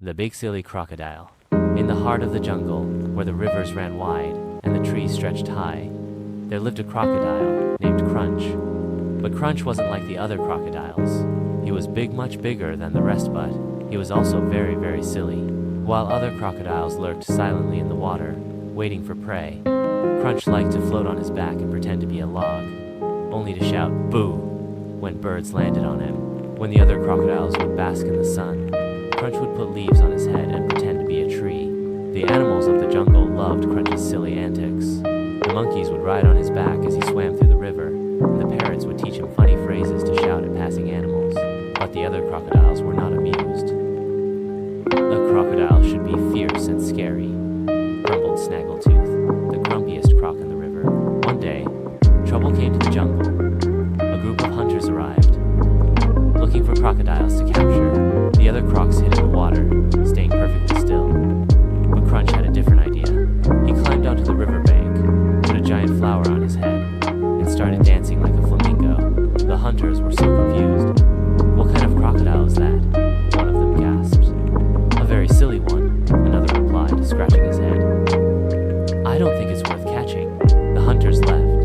The Big Silly Crocodile. In the heart of the jungle, where the rivers ran wide and the trees stretched high, there lived a crocodile named Crunch. But Crunch wasn't like the other crocodiles. He was big, much bigger than the rest, but he was also very, very silly. While other crocodiles lurked silently in the water, waiting for prey, Crunch liked to float on his back and pretend to be a log, only to shout "boo" when birds landed on him. When the other crocodiles would bask in the sun, Crunch would put leaves on his head and pretend to be a tree. The animals of the jungle loved Crunch's silly antics. The monkeys would ride on his back as he swam through the river, and the parrots would teach him funny phrases to shout at passing animals. But the other crocodiles were not amused. A crocodile should be fierce and scary, grumbled Snaggletooth, the grumpiest croc in the river. One day, trouble came to the jungle. A group of hunters arrived, looking for crocodiles to capture. The other crocs hid in the water, staying perfectly still. But Crunch had a different idea. He climbed onto the riverbank, put a giant flower on his head, and started dancing like a flamingo. The hunters were so confused. "What kind of crocodile is that?" one of them gasped. "A very silly one," another replied, scratching his head. "I don't think it's worth catching." The hunters left,